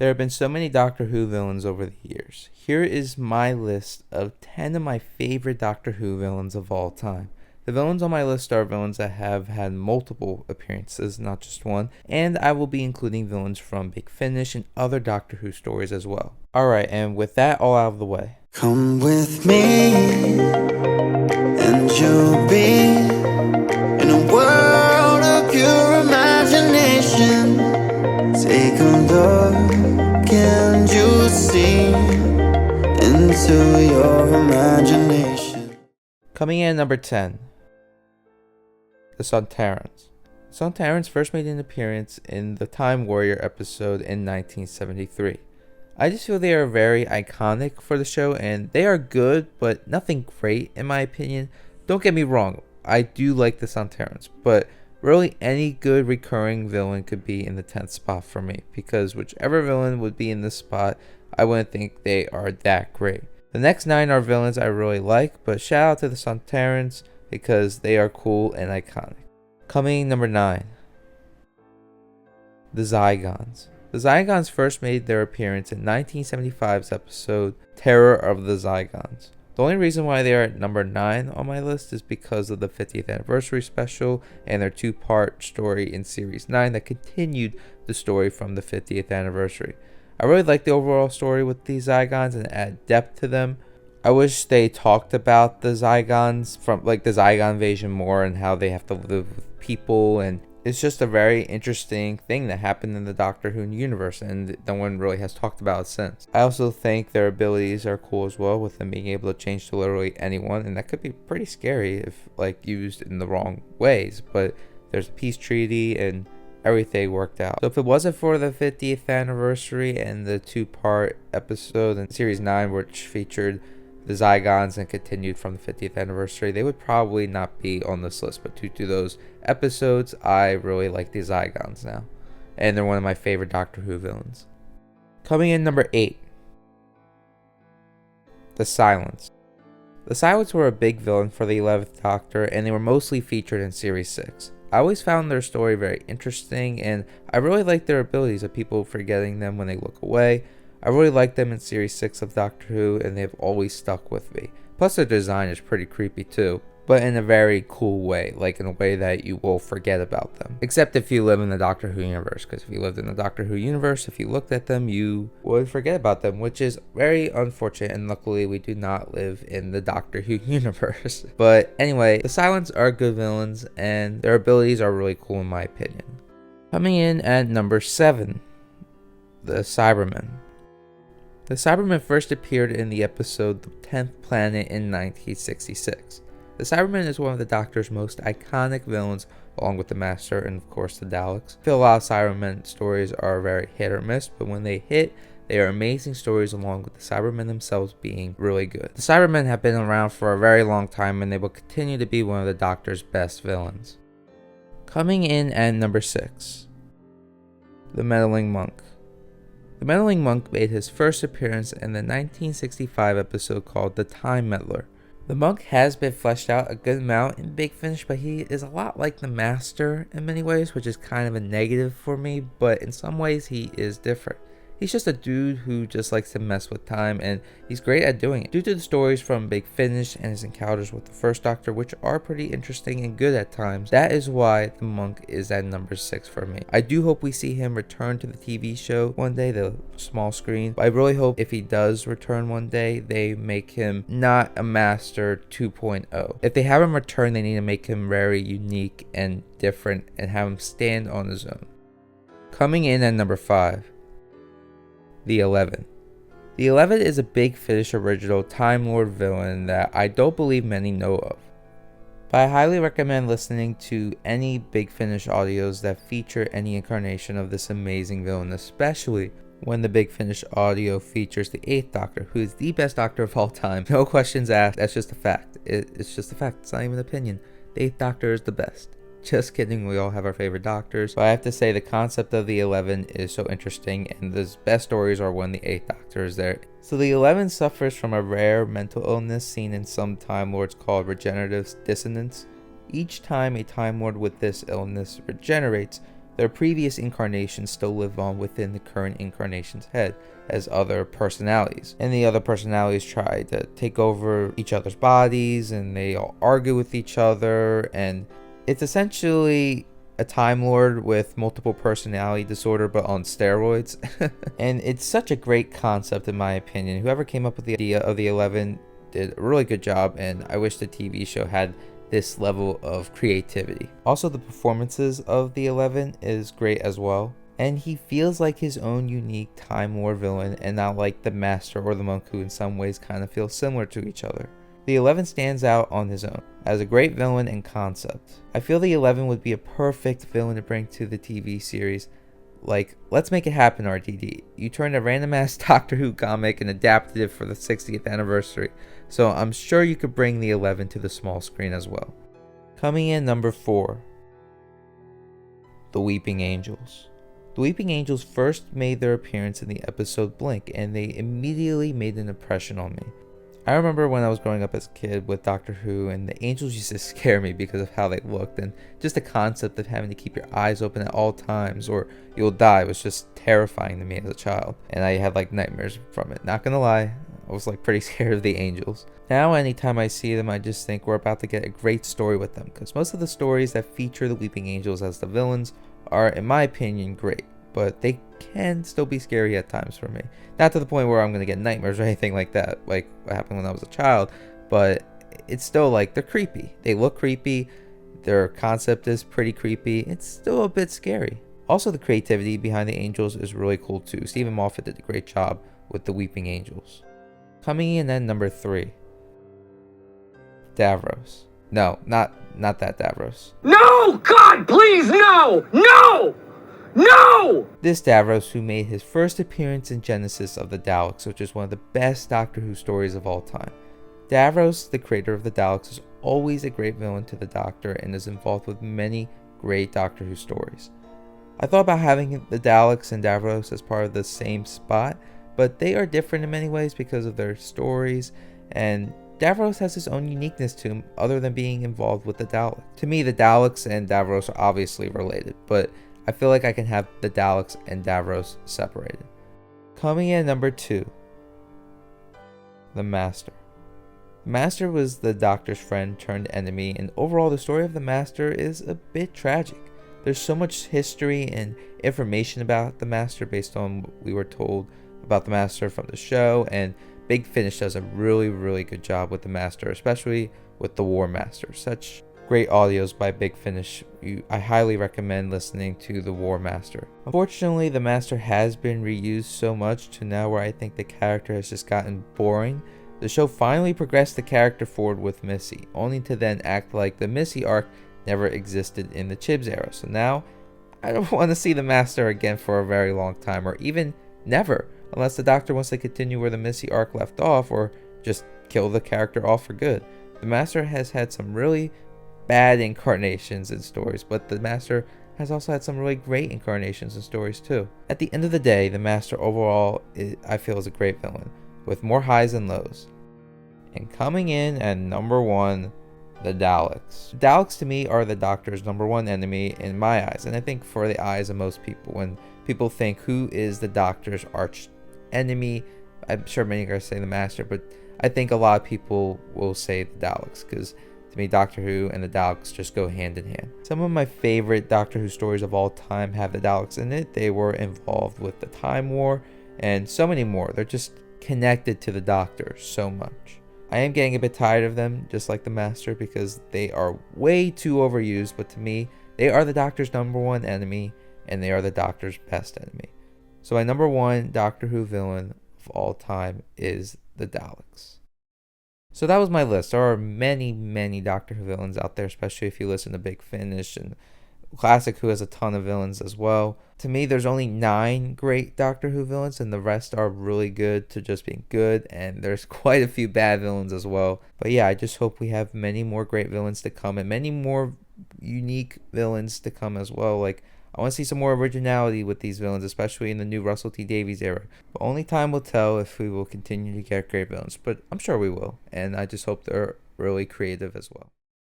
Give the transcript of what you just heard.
There have been so many Doctor Who villains over the years. Here is my list of 10 of my favorite Doctor Who villains of all time. The villains on my list are villains that have had multiple appearances, not just one, and I will be including villains from Big Finish and other Doctor Who stories as well. Alright, and with that all out of the way. Come with me, and you'll be in a world of pure imagination. Take a look and you'll see into your imagination. Coming in at number 10, the Sontarans. The Sontarans first made an appearance in the Time Warrior episode in 1973. I just feel they are very iconic for the show, and they are good, but nothing great in my opinion. Don't get me wrong, I do like the Sontarans, but really any good recurring villain could be in the 10th spot for me, because whichever villain would be in this spot, I wouldn't think they are that great. The next 9 are villains I really like, but shout out to the Sontarans because they are cool and iconic. Coming number 9, the Zygons. The Zygons first made their appearance in 1975's episode Terror of the Zygons. The only reason why they are at number 9 on my list is because of the 50th anniversary special and their 2-part story in series 9 that continued the story from the 50th anniversary. I really like the overall story with these Zygons and add depth to them. I wish they talked about the Zygons from like the Zygon invasion more and how they have to live with people, and it's just a very interesting thing that happened in the Doctor Who universe, and no one really has talked about it since. I also think their abilities are cool as well, with them being able to change to literally anyone, and that could be pretty scary if like used in the wrong ways, but there's a peace treaty and everything worked out. So if it wasn't for the 50th anniversary and the 2-part episode in series 9 which featured the Zygons and continued from the 50th anniversary, they would probably not be on this list, but due to those episodes, I really like the Zygons now, and they're one of my favorite Doctor Who villains. Coming in number 8, the Silents. The Silents were a big villain for the 11th Doctor, and they were mostly featured in series 6. I always found their story very interesting, and I really like their abilities of people forgetting them when they look away. I really like them in series 6 of Doctor Who, and they've always stuck with me. Plus their design is pretty creepy too, but in a very cool way, like in a way that you will forget about them. Except if you live in the Doctor Who universe, because if you lived in the Doctor Who universe, if you looked at them, you would forget about them, which is very unfortunate, and luckily we do not live in the Doctor Who universe. But anyway, the Silents are good villains, and their abilities are really cool in my opinion. Coming in at number 7, the Cybermen. The Cybermen first appeared in the episode The 10th Planet in 1966. The Cybermen is one of the Doctor's most iconic villains, along with the Master and of course the Daleks. I feel a lot of Cybermen stories are very hit or miss, but when they hit, they are amazing stories, along with the Cybermen themselves being really good. The Cybermen have been around for a very long time, and they will continue to be one of the Doctor's best villains. Coming in at number 6, the Meddling Monk. The Meddling Monk made his first appearance in the 1965 episode called The Time Meddler. The monk has been fleshed out a good amount in Big Finish, but he is a lot like the Master in many ways, which is kind of a negative for me, but in some ways he is different. He's just a dude who just likes to mess with time, and he's great at doing it. Due to the stories from Big Finish and his encounters with the First Doctor, which are pretty interesting and good at times, that is why the monk is at number 6 for me. I do hope we see him return to the TV show one day, the small screen, but I really hope if he does return one day, they make him not a Master 2.0. If they have him return, they need to make him very unique and different and have him stand on his own. Coming in at number 5, the 11. The 11 is a Big Finish original Time Lord villain that I don't believe many know of. But I highly recommend listening to any Big Finish audios that feature any incarnation of this amazing villain, especially when the Big Finish audio features the 8th Doctor, who is the best Doctor of all time. No questions asked, that's just a fact. It's just a fact, it's not even an opinion. The 8th Doctor is the best. Just kidding, we all have our favorite Doctors, but I have to say the concept of the 11 is so interesting, and the best stories are when the 8th Doctor is there. So the 11 suffers from a rare mental illness seen in some Time Lords called regenerative dissonance. Each time a Time Lord with this illness regenerates, Their previous incarnations still live on within the current incarnation's head as other personalities. And the other personalities try to take over each other's bodies, and they all argue with each other. And it's essentially a Time Lord with multiple personality disorder, but on steroids. And it's such a great concept, in my opinion. Whoever came up with the idea of the 11 did a really good job, and I wish the TV show had this level of creativity. Also, the performances of the 11 is great as well, and he feels like his own unique Time Lord villain and not like the Master or the Monk, who in some ways kind of feel similar to each other. The 11 stands out on his own as a great villain and concept. I feel the 11 would be a perfect villain to bring to the TV series. Like, let's make it happen, RTD. You turned a random ass Doctor Who comic and adapted it for the 60th anniversary, so I'm sure you could bring the 11 to the small screen as well. Coming in number 4, The Weeping Angels. The Weeping Angels first made their appearance in the episode Blink, and they immediately made an impression on me. I remember when I was growing up as a kid with Doctor Who, and the angels used to scare me because of how they looked, and just the concept of having to keep your eyes open at all times or you'll die was just terrifying to me as a child, and I had like nightmares from it. Not gonna lie, I was like pretty scared of the angels. Now anytime I see them, I just think we're about to get a great story with them, because most of the stories that feature the Weeping Angels as the villains are, in my opinion, great, but they can still be scary at times for me. Not to the point where I'm going to get nightmares or anything like that, like what happened when I was a child, but it's still like they're creepy. They look creepy. Their concept is pretty creepy. It's still a bit scary. Also, the creativity behind the angels is really cool too. Stephen Moffat did a great job with the Weeping Angels. Coming in at number 3, Davros. No, not that Davros. No! God, please, no! No! No! This Davros, who made his first appearance in Genesis of the Daleks, which is one of the best Doctor Who stories of all time. Davros, the creator of the Daleks, is always a great villain to the Doctor and is involved with many great Doctor Who stories. I thought about having the Daleks and Davros as part of the same spot, but they are different in many ways because of their stories, and Davros has his own uniqueness to him other than being involved with the Daleks. To me, the Daleks and Davros are obviously related, but I feel like I can have the Daleks and Davros separated. Coming in at number 2, the Master. The Master was the Doctor's friend turned enemy, and overall the story of the Master is a bit tragic. There's so much history and information about the Master based on what we were told about the Master from the show, and Big Finish does a really good job with the Master, especially with the War Master. Such great audios by Big Finish. I highly recommend listening to the War Master. Unfortunately, the Master has been reused so much to now where I think the character has just gotten boring. The show finally progressed the character forward with Missy, only to then act like the Missy arc never existed in the Chibs era. So now, I don't want to see the Master again for a very long time, or even never, unless the Doctor wants to continue where the Missy arc left off, or just kill the character off for good. The Master has had some really bad incarnations in stories, but the Master has also had some really great incarnations in stories too. At the end of the day, the Master overall, I feel, is a great villain, with more highs and lows. And coming in at number 1, the Daleks. The Daleks to me are the Doctor's number 1 enemy in my eyes, and I think for the eyes of most people. When people think who is the Doctor's arch enemy, I'm sure many are going to say the Master, but I think a lot of people will say the Daleks, because to me, Doctor Who and the Daleks just go hand in hand. Some of my favorite Doctor Who stories of all time have the Daleks in it. They were involved with the Time War and so many more. They're just connected to the Doctor so much. I am getting a bit tired of them, just like the Master, because they are way too overused, but to me, they are the Doctor's number 1 enemy, and they are the Doctor's best enemy. So my number 1 Doctor Who villain of all time is the Daleks. So that was my list. There are many Doctor Who villains out there, especially if you listen to Big Finish, and Classic Who has a ton of villains as well. To me, there's only 9 great Doctor Who villains, and the rest are really good to just being good, and there's quite a few bad villains as well. But yeah, I just hope we have many more great villains to come, and many more unique villains to come as well. Like, I want to see some more originality with these villains, especially in the new Russell T Davies era. But only time will tell if we will continue to get great villains, but I'm sure we will, and I just hope they're really creative as well.